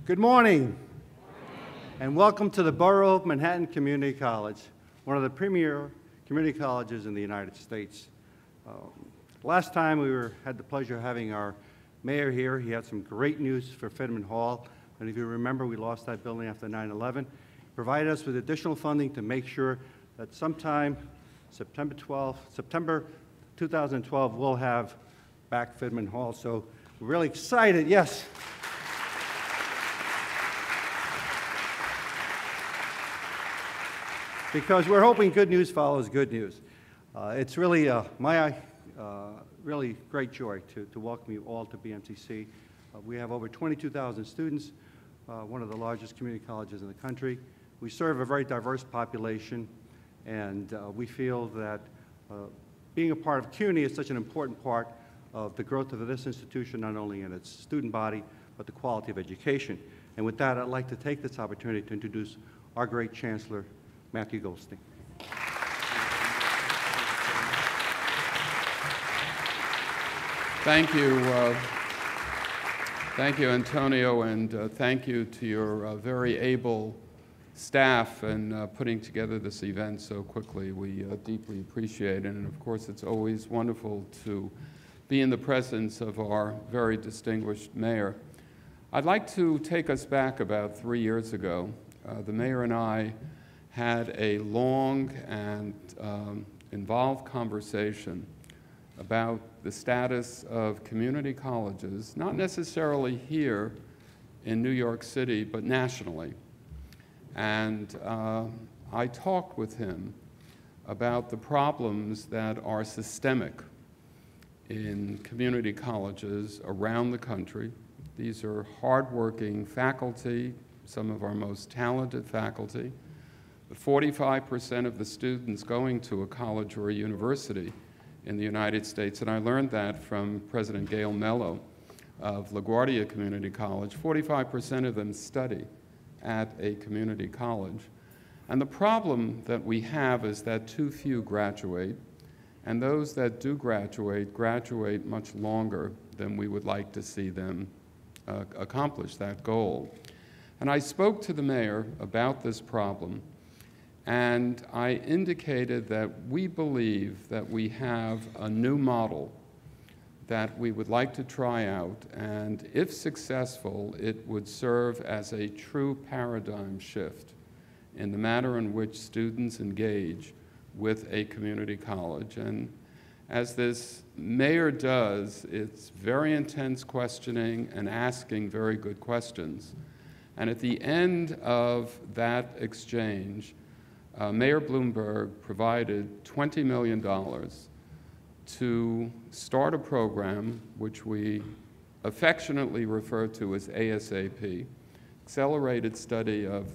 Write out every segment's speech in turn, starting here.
Good morning, and welcome to the Borough of Manhattan Community College, one of the premier community colleges in the United States. Last time we had the pleasure of having our mayor here. He had some great news for Fitman Hall, and if you remember, we lost that building after 9/11. Provided us with additional funding to make sure that sometime September 2012, we'll have back Fitman Hall. So we're really excited, yes. Because we're hoping good news follows good news. It's really my really great joy to welcome you all to BMCC. We have over 22,000 students, one of the largest community colleges in the country. We serve a very diverse population, and we feel that being a part of CUNY is such an important part of the growth of this institution, not only in its student body, but the quality of education. And with that, I'd like to take this opportunity to introduce our great Chancellor, Matthew Goldstein. Thank you, Antonio, and thank you to your very able staff in putting together this event so quickly. We deeply appreciate it, and of course it's always wonderful to be in the presence of our very distinguished mayor. I'd like to take us back about 3 years ago. The mayor and I had a long and involved conversation about the status of community colleges, not necessarily here in New York City, but nationally. And I talked with him about the problems that are systemic in community colleges around the country. These are hardworking faculty, some of our most talented faculty. 45% of the students going to a college or a university in the United States, and I learned that from President Gail Mello of LaGuardia Community College, 45% of them study at a community college. And the problem that we have is that too few graduate, and those that do graduate much longer than we would like to see them accomplish that goal. And I spoke to the mayor about this problem, and I indicated that we believe that we have a new model that we would like to try out, and if successful, it would serve as a true paradigm shift in the manner in which students engage with a community college. And as this mayor does, it's very intense questioning and asking very good questions. And at the end of that exchange, Mayor Bloomberg provided $20 million to start a program which we affectionately refer to as ASAP, Accelerated Study of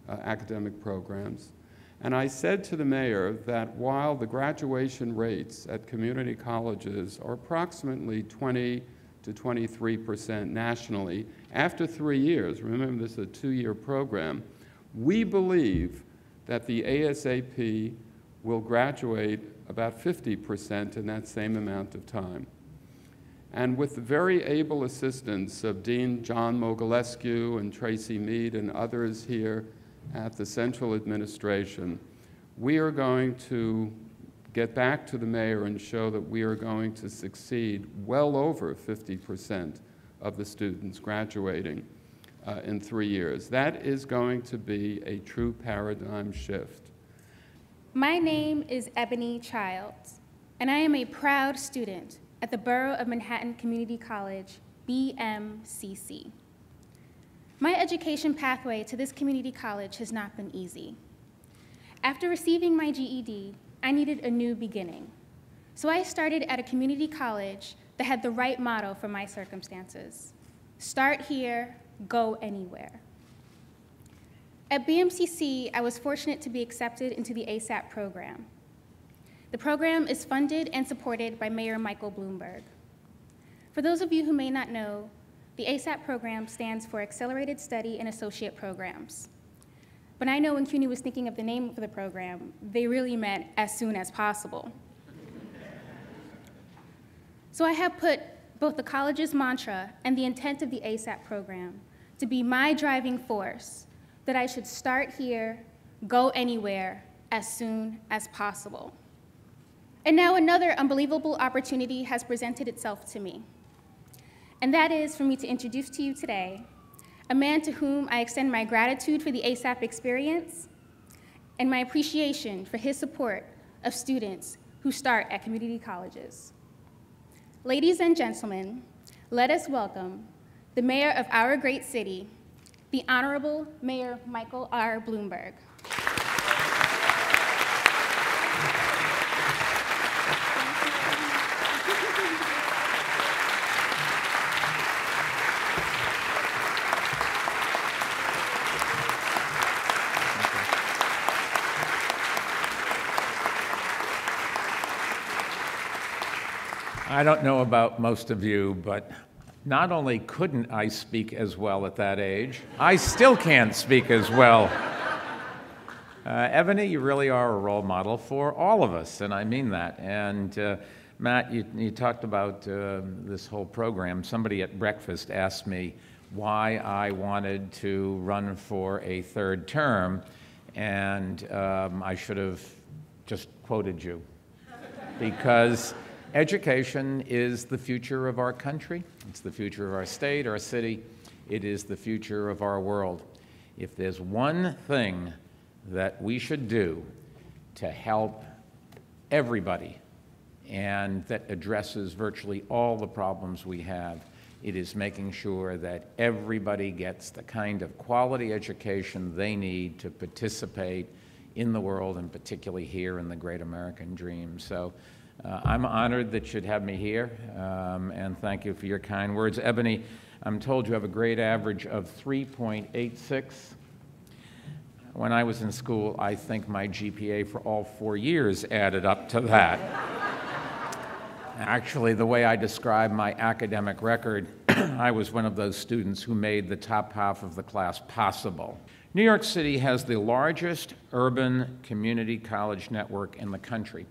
Academic Programs. And I said to the mayor that while the graduation rates at community colleges are approximately 20 to 23% nationally, after 3 years, remember this is a 2-year program, we believe that the ASAP will graduate about 50% in that same amount of time. And with the very able assistance of Dean John Mogilescu and Tracy Mead and others here at the Central Administration, we are going to get back to the mayor and show that we are going to succeed well over 50% of the students graduating in 3 years. That is going to be a true paradigm shift. My name is Ebony Childs, and I am a proud student at the Borough of Manhattan Community College, BMCC. My education pathway to this community college has not been easy. After receiving my GED, I needed a new beginning. So I started at a community college that had the right motto for my circumstances: start here, go anywhere. At BMCC, I was fortunate to be accepted into the ASAP program. The program is funded and supported by Mayor Michael Bloomberg. For those of you who may not know, the ASAP program stands for Accelerated Study and Associate Programs. But I know when CUNY was thinking of the name for the program, they really meant as soon as possible. So I have put both the college's mantra and the intent of the ASAP program to be my driving force that I should start here, go anywhere, as soon as possible. And now another unbelievable opportunity has presented itself to me. And that is for me to introduce to you today a man to whom I extend my gratitude for the ASAP experience and my appreciation for his support of students who start at community colleges. Ladies and gentlemen, let us welcome the mayor of our great city, the Honorable Mayor Michael R. Bloomberg. I don't know about most of you, but not only couldn't I speak as well at that age, I still can't speak as well. Ebony, you really are a role model for all of us, and I mean that. And Matt, you talked about this whole program. Somebody at breakfast asked me why I wanted to run for a third term, and I should have just quoted you, because education is the future of our country. It's the future of our state, our city. It is the future of our world. If there's one thing that we should do to help everybody and that addresses virtually all the problems we have, it is making sure that everybody gets the kind of quality education they need to participate in the world, and particularly here in the great American dream. So I'm honored that you'd have me here, and thank you for your kind words. Ebony, I'm told you have a grade average of 3.86. When I was in school, I think my GPA for all 4 years added up to that. Actually, the way I describe my academic record, I was one of those students who made the top half of the class possible. New York City has the largest urban community college network in the country,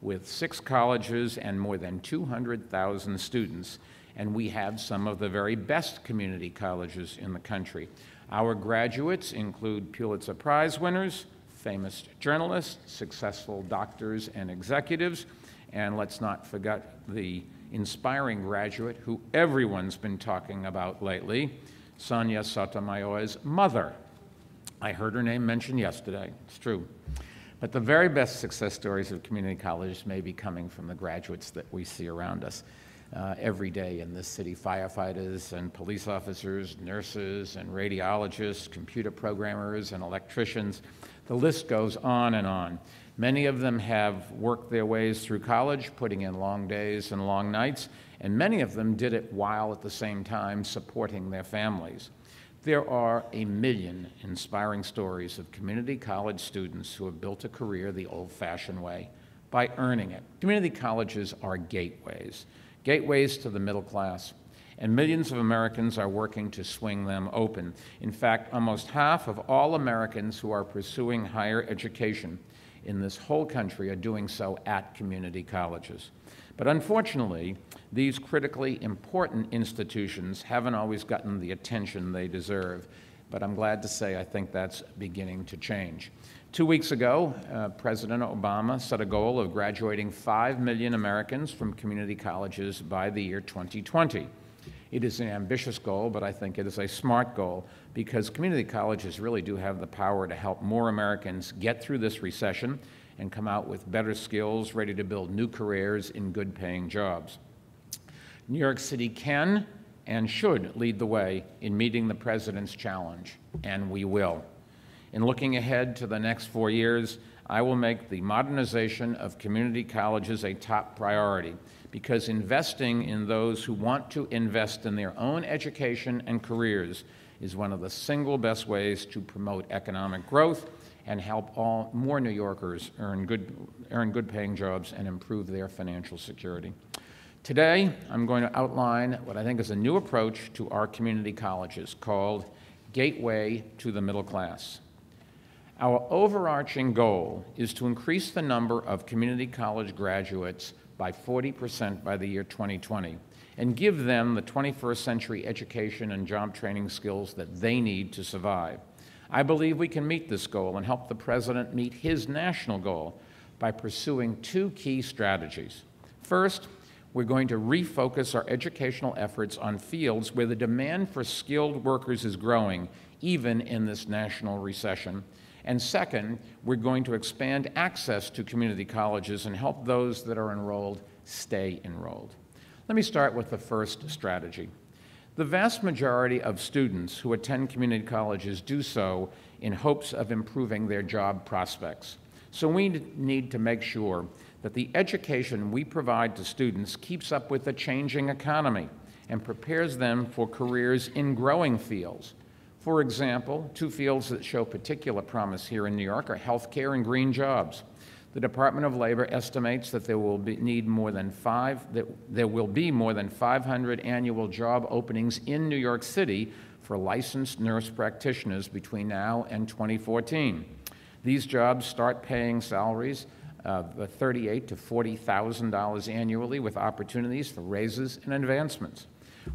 with 6 colleges and more than 200,000 students, and we have some of the very best community colleges in the country. Our graduates include Pulitzer Prize winners, famous journalists, successful doctors and executives, and let's not forget the inspiring graduate who everyone's been talking about lately, Sonia Sotomayor's mother. I heard her name mentioned yesterday. It's true. But the very best success stories of community colleges may be coming from the graduates that we see around us every day in this city: firefighters and police officers, nurses and radiologists, computer programmers and electricians. The list goes on and on. Many of them have worked their ways through college, putting in long days and long nights, and many of them did it while at the same time supporting their families. There are a million inspiring stories of community college students who have built a career the old-fashioned way, by earning it. Community colleges are gateways to the middle class, and millions of Americans are working to swing them open. In fact, almost half of all Americans who are pursuing higher education in this whole country are doing so at community colleges. But unfortunately, these critically important institutions haven't always gotten the attention they deserve. But I'm glad to say I think that's beginning to change. 2 weeks ago, President Obama set a goal of graduating 5 million Americans from community colleges by the year 2020. It is an ambitious goal, but I think it is a smart goal, because community colleges really do have the power to help more Americans get through this recession and come out with better skills, ready to build new careers in good-paying jobs. New York City can and should lead the way in meeting the President's challenge, and we will. In looking ahead to the next 4 years, I will make the modernization of community colleges a top priority, because investing in those who want to invest in their own education and careers is one of the single best ways to promote economic growth and help more New Yorkers earn good-paying jobs and improve their financial security. Today, I'm going to outline what I think is a new approach to our community colleges called Gateway to the Middle Class. Our overarching goal is to increase the number of community college graduates by 40% by the year 2020, and give them the 21st century education and job training skills that they need to survive. I believe we can meet this goal and help the President meet his national goal by pursuing two key strategies. First, we're going to refocus our educational efforts on fields where the demand for skilled workers is growing, even in this national recession. And second, we're going to expand access to community colleges and help those that are enrolled stay enrolled. Let me start with the first strategy. The vast majority of students who attend community colleges do so in hopes of improving their job prospects. So we need to make sure that the education we provide to students keeps up with the changing economy and prepares them for careers in growing fields. For example, two fields that show particular promise here in New York are healthcare and green jobs. The Department of Labor estimates that there will be more than 500 annual job openings in New York City for licensed nurse practitioners between now and 2014. These jobs start paying salaries of $38,000 to $40,000 annually, with opportunities for raises and advancements.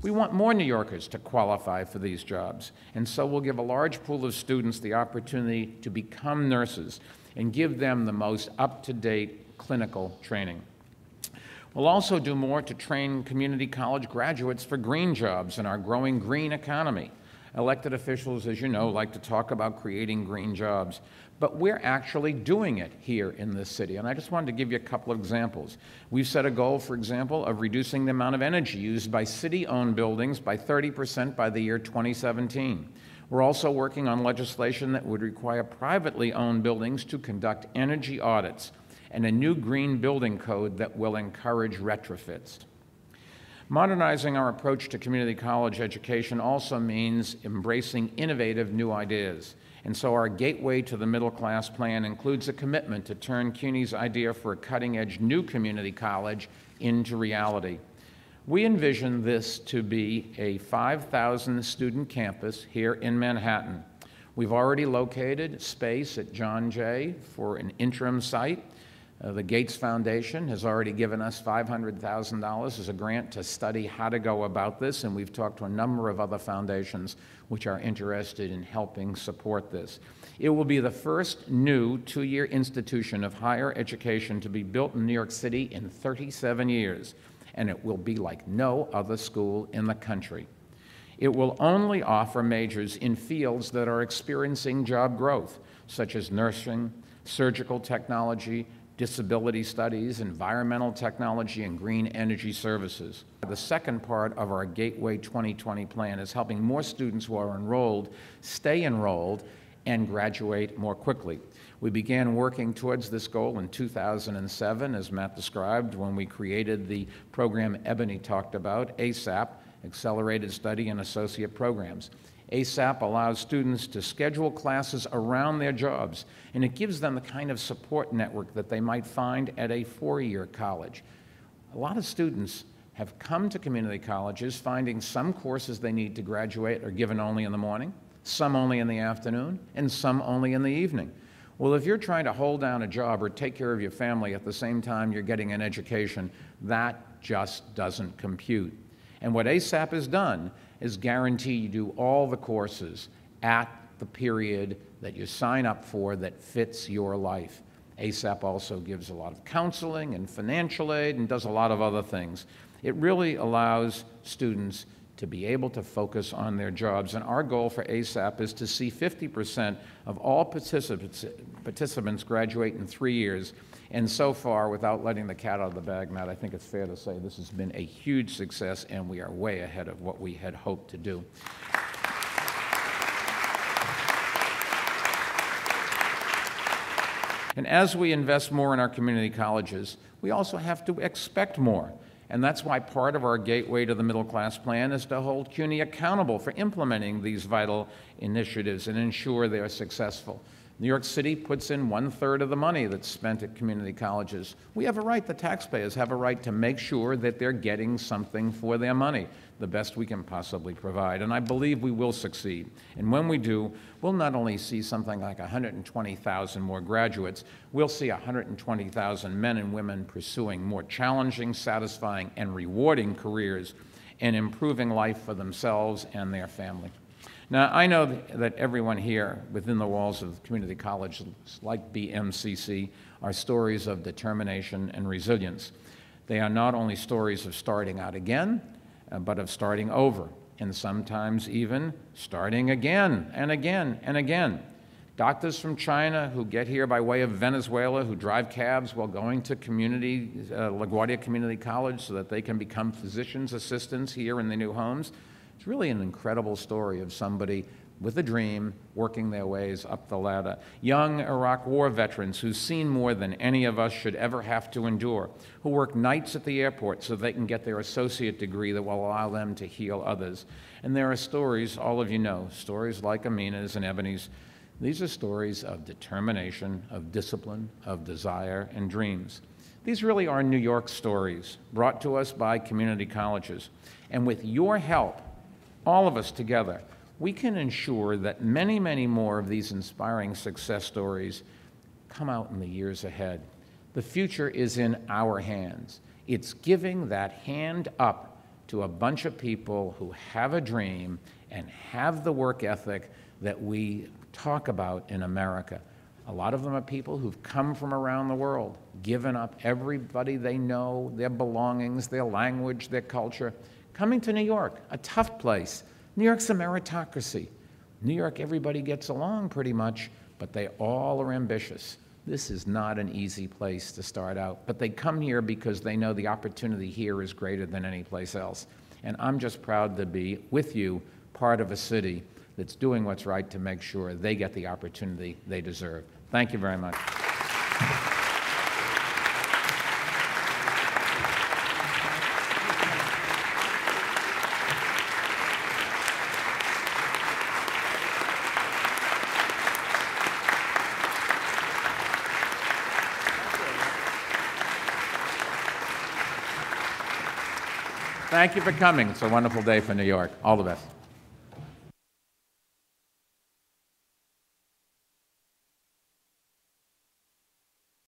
We want more New Yorkers to qualify for these jobs, and so we'll give a large pool of students the opportunity to become nurses and give them the most up-to-date clinical training. We'll also do more to train community college graduates for green jobs in our growing green economy. Elected officials, as you know, like to talk about creating green jobs, but we're actually doing it here in this city. And I just wanted to give you a couple of examples. We've set a goal, for example, of reducing the amount of energy used by city-owned buildings by 30% by the year 2017. We're also working on legislation that would require privately owned buildings to conduct energy audits and a new green building code that will encourage retrofits. Modernizing our approach to community college education also means embracing innovative new ideas. And so our Gateway to the Middle Class plan includes a commitment to turn CUNY's idea for a cutting-edge new community college into reality. We envision this to be a 5,000-student campus here in Manhattan. We've already located space at John Jay for an interim site. The Gates Foundation has already given us $500,000 as a grant to study how to go about this, and we've talked to a number of other foundations which are interested in helping support this. It will be the first new two-year institution of higher education to be built in New York City in 37 years, and it will be like no other school in the country. It will only offer majors in fields that are experiencing job growth, such as nursing, surgical technology, disability studies, environmental technology, and green energy services. The second part of our Gateway 2020 plan is helping more students who are enrolled stay enrolled and graduate more quickly. We began working towards this goal in 2007, as Matt described, when we created the program Ebony talked about, ASAP, Accelerated Study and Associate Programs. ASAP allows students to schedule classes around their jobs, and it gives them the kind of support network that they might find at a four-year college. A lot of students have come to community colleges finding some courses they need to graduate are given only in the morning, some only in the afternoon, and some only in the evening. Well, if you're trying to hold down a job or take care of your family at the same time you're getting an education, that just doesn't compute. And what ASAP has done is guarantee you do all the courses at the period that you sign up for that fits your life. ASAP also gives a lot of counseling and financial aid and does a lot of other things. It really allows students to be able to focus on their jobs. And our goal for ASAP is to see 50% of all participants graduate in 3 years. And so far, without letting the cat out of the bag, Matt, I think it's fair to say this has been a huge success, and we are way ahead of what we had hoped to do. And as we invest more in our community colleges, we also have to expect more. And that's why part of our Gateway to the Middle Class plan is to hold CUNY accountable for implementing these vital initiatives and ensure they are successful. New York City puts in 1/3 of the money that's spent at community colleges. We have a right, the taxpayers have a right to make sure that they're getting something for their money, the best we can possibly provide. And I believe we will succeed. And when we do, we'll not only see something like 120,000 more graduates, we'll see 120,000 men and women pursuing more challenging, satisfying, and rewarding careers and improving life for themselves and their family. Now, I know that everyone here within the walls of community colleges like BMCC are stories of determination and resilience. They are not only stories of starting out again, but of starting over, and sometimes even starting again and again and again. Doctors from China who get here by way of Venezuela, who drive cabs while going to LaGuardia Community College so that they can become physician's assistants here in the new homes. It's really an incredible story of somebody with a dream working their ways up the ladder. Young Iraq War veterans who've seen more than any of us should ever have to endure, who work nights at the airport so they can get their associate degree that will allow them to heal others. And there are stories, all of you know, stories like Amina's and Ebony's. These are stories of determination, of discipline, of desire, and dreams. These really are New York stories brought to us by community colleges. And with your help, all of us together, we can ensure that many, many more of these inspiring success stories come out in the years ahead. The future is in our hands. It's giving that hand up to a bunch of people who have a dream and have the work ethic that we talk about in America. A lot of them are people who've come from around the world, given up everybody they know, their belongings, their language, their culture, coming to New York, a tough place. New York's a meritocracy. New York, everybody gets along pretty much, but they all are ambitious. This is not an easy place to start out, but they come here because they know the opportunity here is greater than any place else. And I'm just proud to be, with you, part of a city that's doing what's right to make sure they get the opportunity they deserve. Thank you very much. Thank you for coming. It's a wonderful day for New York. All the best.